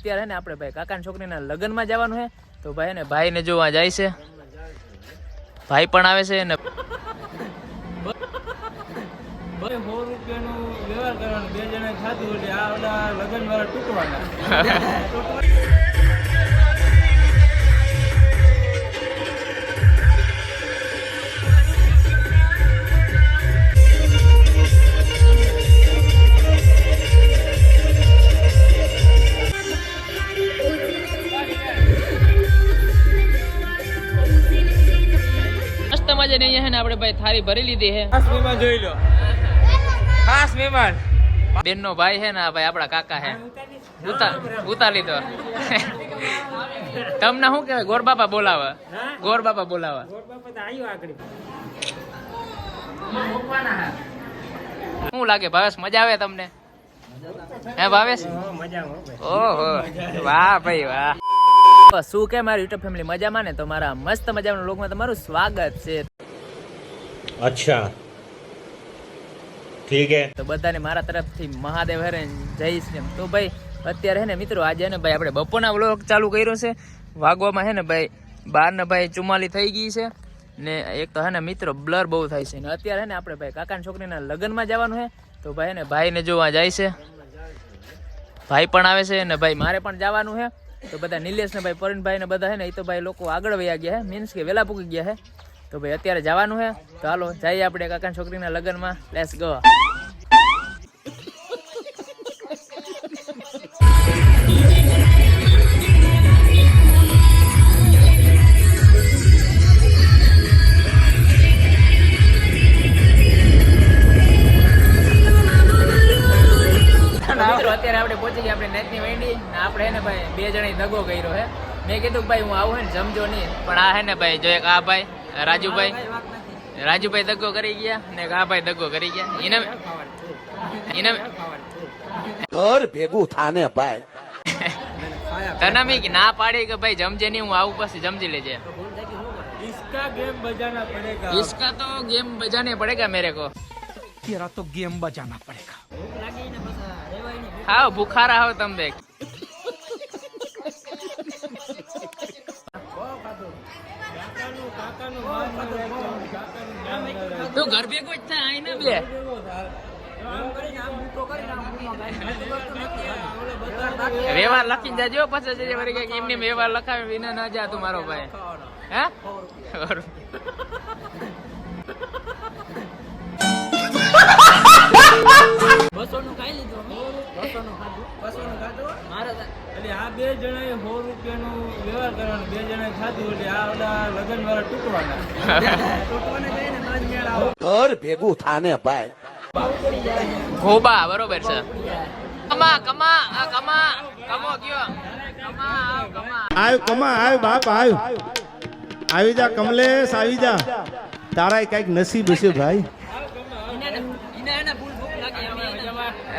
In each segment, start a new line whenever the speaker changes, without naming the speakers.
અત્યારે ને આપણે ભાઈ કાકાની છોકરીના લગ્નમાં જવાનું છે તો ભાઈ ને ભાઈને જોવા જાય છે, ભાઈ પણ આવે છે ને
100 રૂપિયાનું વ્યવહાર કરવાનું, 2 જણા ખાધું એટલે આ ઓલા લગ્ન વાળા ટૂંકવાના.
મસ્ત મજા ને અહીંયા છે ને આપણે ભાઈ થાળી ભરી લીધી છે.
ખાસ મહેમાન જોઈ લો, ખાસ મહેમાન
બેન નો ભાઈ છે ને ભાઈ આપડા કાકા છે, ઉતાર લીધો. તમને શું કહેવાય? ગોર બાપા બોલાવા, ગોર બાપા બોલાવા. શું લાગે ભાવેશ, મજા આવે તમને? હે ભાવેશ? ઓહો વાહ ભાઈ વાહ. શું કે મારી યુટ્યુબ ફેમિલી મજામાં ને? તો મારા મસ્ત મજાના લોકમાં તમારું સ્વાગત છે.
અચ્છા ઠીક હે.
તો બધાને મારા તરફથી મહાદેવ હરે જય શ્રી. તો ભાઈ અત્યારે હે ને મિત્રો આજે ને ભાઈ આપણે બપોરના વ્લોગ ચાલુ કર્યો છે. વાગવામાં હે ને ભાઈ 12:44 થઈ ગઈ છે ને એક તો હે ને મિત્રો બ્લર બહુ થાય છે ને અત્યારે હે ને આપણે ભાઈ કાકાની છોકરીના લગ્નમાં જવાનું છે તો ભાઈ ને ભાઈને જોવા જાય છે, ભાઈ પણ આવે છે ને ભાઈ મારે પણ જવાનું છે. તો બધા નિલેશ ને ભાઈ પરણભાઈ ને બધા હે ને એ તો ભાઈ લોકો આગળ વયા ગયા હે, મીન્સ કે વેલા પૂકી ગયા હે. તો ભાઈ અત્યારે જવાનું છે તો હાલો જઈએ આપણે કાકાની છોકરીના લગ્નમાં. Let's go. અત્યારે આપણે પહોંચી ગયા આપણે નાચની વેંડી ને આપણે હે ને ભાઈ 2 જણા દગો કર્યો હે. મેં કીધું ભાઈ હું આવું હે ને જમજો નહીં, પણ આ હે ને ભાઈ જો એક આ ભાઈ રાજુભાઈ દગો કરી ગયા ને આ ભાઈ દગો કરી ગયા. એને
ઘર ભેગું થાને ભાઈ.
તને મી ના પાડી કે ભાઈ જમજે નહીં, હું આવું પછી જમજી લેજે.
इसका गेम बजाना पड़ेगा,
इसका तो गेम बजाने पड़ेगा मेरे को.
तेरा तो गेम बजाना पड़ेगा.
हाँ बुखारा हो तुम देख. તું ઘર ભેગો જ થાય આઈને બે વ્યવહાર લખી જાજો પછી જજે વળી કઈક એમને વ્યવહાર લખાવે વિના ના જા તું મારો ભાઈ. હે બસોનું ખાઈ લીધું, 200નું ખાધું, 200નું ખાધું મારે.
એટલે આ 2 જણાએ 100 રૂપિયાનું વ્યવહાર કરવાનું, 2 જણાએ ખાધું એટલે આ ઓલા લગ્ન વાળા ટૂંકવાના.
ઘર ભેગું થાને ભાઈ.
ખોબા બરોબર છે. કમા કમા આ કમા કમો કયો કમા કમા
આવ કમા આવ બાપ આવ આવી જા કમલેશ આવી જા, તારા કઈક નસીબ હશે ભાઈ.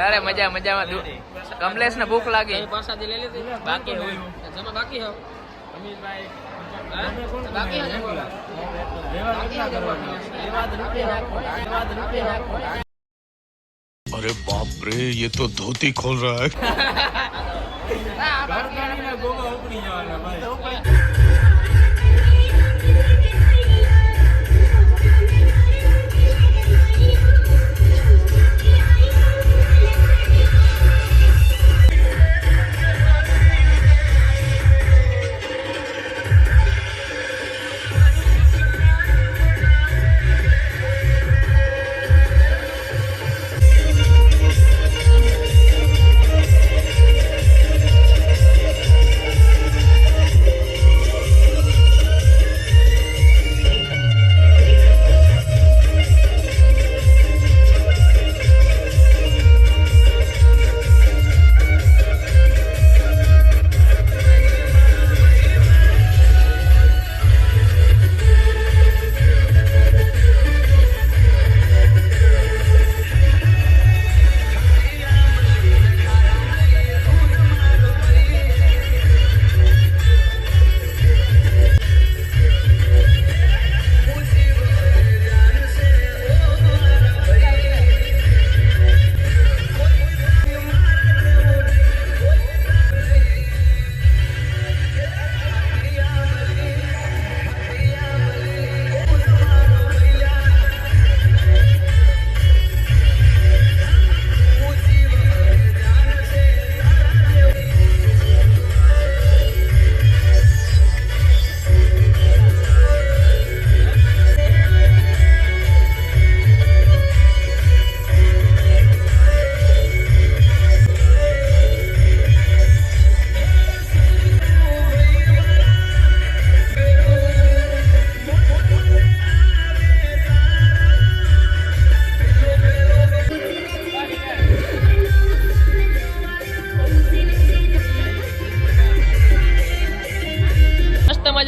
અરે મજા મજામાં. કમલેશ ને ભૂખ લાગી પાસાથી લઈ લીધી બાકી હોય જમા બાકી હો અમીરભાઈ બાકી
अरे बाप रे ये तो धोती खोल रहा है.
ઘરગાડીના ગોગા ઉપડી જવાના ભાઈ.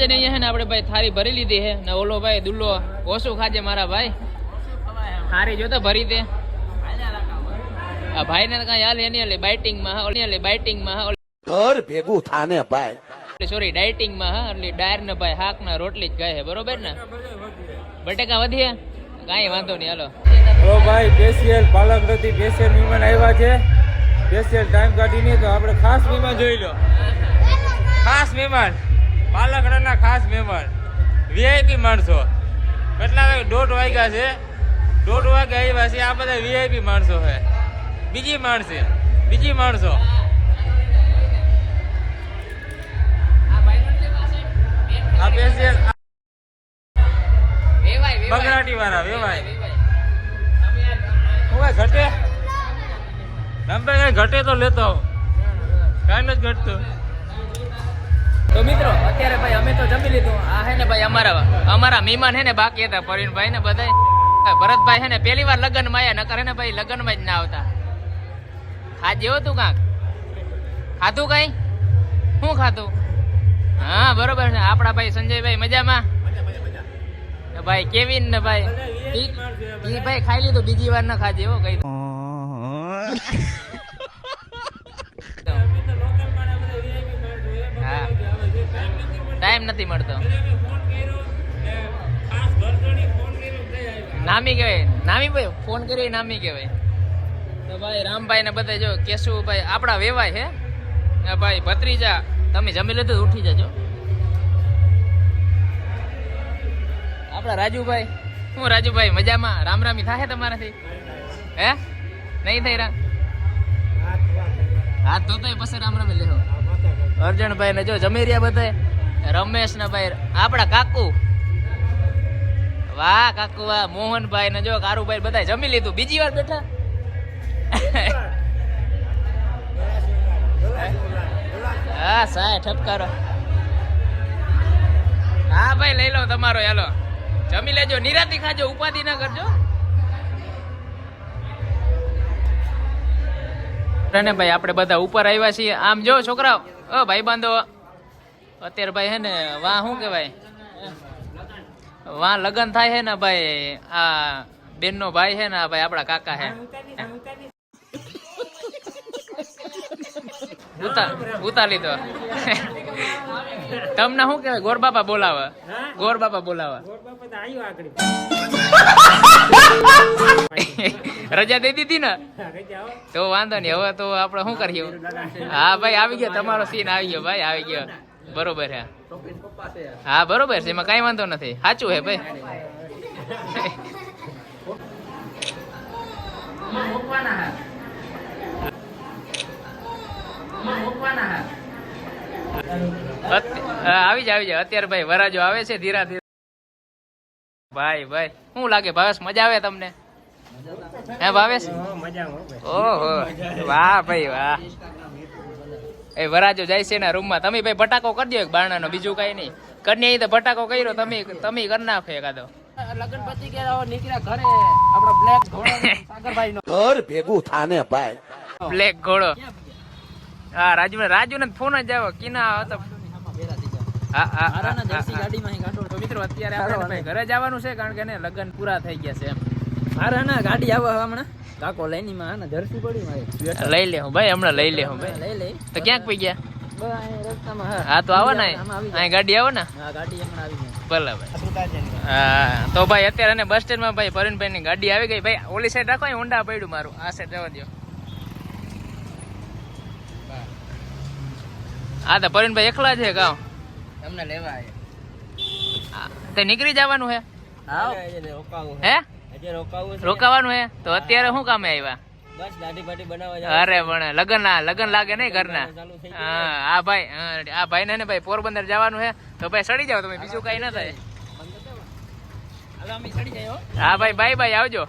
આજે ને અહીંયા છે ને આપણે ભાઈ થાળી ભરી લીધી છે ને ઓલો ભાઈ દુલ્લો ઓછું ખાજે મારા ભાઈ થાળી જોતો ભરી દે આ ભાઈ ને કઈ હાલ એની હાલે બાઇટિંગમાં
ઘર ભેગું થાને ભાઈ.
સોરી ડાયટિંગમાં હા એટલે ડાયર ને ભાઈ હાક ના રોટલી જ કહે છે બરોબર ને બટેકા વધીએ કાંઈ વાંધો નહીં હાલો
ઓ ભાઈ સ્પેશિયલ પાલકરથી સ્પેશિયલ મહેમાન આવ્યા છે સ્પેશિયલ ટાઈમ કાઢીને તો આપણે ખાસ મહેમાન જોઈ લો ખાસ મહેમાન પાલકરના ખાસ મહેમાન વીઆઈપી માણસો કેટલા 1:30 વાગ્યા છે 1:30 વાગે આવ્યા છે આ બધા વીઆઈપી માણસો છે બીજી માણસો આ સ્પેશિયલ બગડાટી વાળા વેવાય ઘટે નંબર કઈ ઘટે તો લેતો કાંઈ નથી ઘટતું
તો મિત્રો અત્યારે ભાઈ અમે તો જમી લીધું આ હે ને ભાઈ અમારા મહેમાન હે ને બાકી હતા પરીણભાઈ ને બધા ભરતભાઈ હે ને પહેલી વાર લગ્નમાં આવ્યા નકર હે ને ભાઈ લગ્નમાં જ ના આવતા ખાજે હતું કાંક ખાધું કઈ શું ખાધું હા બરોબર છે આપણા ભાઈ સંજયભાઈ મજામાં ભાઈ કેવિન ને ભાઈ ઈ ભાઈ ખાઈ લીધું બીજી વાર ના ખાજે હો કઈ હા ટાઈમ નથી મળતો નામી કહેવાય નામી ભાઈ ફોન કરી નામી કહેવાય તો ભાઈ રામભાઈ ને બધા જો કેશુભાઈ આપણા વેવાય હે ભાઈ ભત્રીજા તમે જમી લીધું ઉઠી જજો આપણા રાજુભાઈ શું રાજુભાઈ મજામાં રામરામી થાય તમારાથી હે નહીં થઈ રામ હા તો પછી રામરામી લેવો અર્જણભાઈ ને જો જમી રહ્યા બધા રમેશ ને ભાઈ આપણા કાકુ વાહ કાકુ વાહ મોહનભાઈ ને જો કારુભાઈ બધા જમી લીધું બીજી વાર બેઠા હા સાહેબ ઠપકારો હા ભાઈ લઈ લો તમારો હેલો જમી લેજો નિરાતી ખાજો ઉપાધિ ના કરજો ને ભાઈ આપણે બધા ઉપર આવ્યા છીએ આમ જો છોકરાઓ ભાઈ બાંધો અત્યારે ભાઈ હે ને વાહ શું કેવાય વાહ લગન થાય છે ને ભાઈ આ બેન નો ભાઈ છે ને ભાઈ આપડા કાકા હે ઉતાર લીધો તમને શું કેવાય ગોરબાપા બોલાવે રજા દઈ દીધી ને તો વાંધો નઈ હવે તો આપડે શું કરીએ હા ભાઈ આવી ગયો તમારો સીન આવી ગયો ભાઈ આવી ગયો બરોબર છે હા બરોબર છે એમાં કઈ વાંધો નથી સાચું હે ભાઈ આવી જાય અત્યારે ભાઈ વરાજો આવે છે ધીરા ધીરા ભાઈ શું લાગે ભાવેશ મજા આવે તમને હે ભાવેશ ઓહો વાહ ભાઈ વાહ એ વરાજો જાય છે રૂમ માં તમે ભાઈ ફટાકો કરી દો બારણાનો બીજું કઈ નહીં કન્યા તો ફટાકો કર્યો તમે કરી નાખો એકાદો લગન પતિ ગયા નીકળ્યા ઘરે આપડો બ્લેક ઘોડો સાગરભાઈ નો
ઘર ભેગું થાને ભાઈ.
બ્લેક ઘોડો હા રાજુ ને ફોન જ આવ્યો કિના હતો તો મિત્રો અત્યારે આપણે ઘરે જવાનું છે કારણ કે લગ્ન પૂરા થઈ ગયા છે એમ
ગાડી આવે હમણાં કાકો લઈને માં જર્સી પડી મારી
લઈ લે ભાઈ હમણાં લઈ લે ભાઈ
લઈ લે
તો ક્યાંક પી ગયા
રસ્તામાં
હા તો આવો ને અહીં ગાડી આવો ને
ગાડી હમણાં આવી ગઈ
ભલે ભાઈ હા તો ભાઈ અત્યારે બસ સ્ટેન્ડ માં ભાઈ પરેશભાઈ ની ગાડી આવી ગઈ ભાઈ ઓલી સાઈડ રાખો ઊંડા પડ્યું મારું આ સાઈડ જવા દો હા તો પરેશભાઈ એકલા છે ગામ
તમને લેવા આવ્યા
તે નીકળી જવાનું હે હે
રોકાવું
રોકાવાનું હે તો અત્યારે શું કામે આવ્યા
બસ દાઢી બાટી બનાવવા
અરે પણ લગન લાગે નહીં ઘરના હા આ ભાઈ ને ભાઈ પોરબંદર જવાનું હે તો ભાઈ સડી જાવ તમે બીજું કઈ ના થાય
અમે ચડી જાય
હા ભાઈ બાય આવજો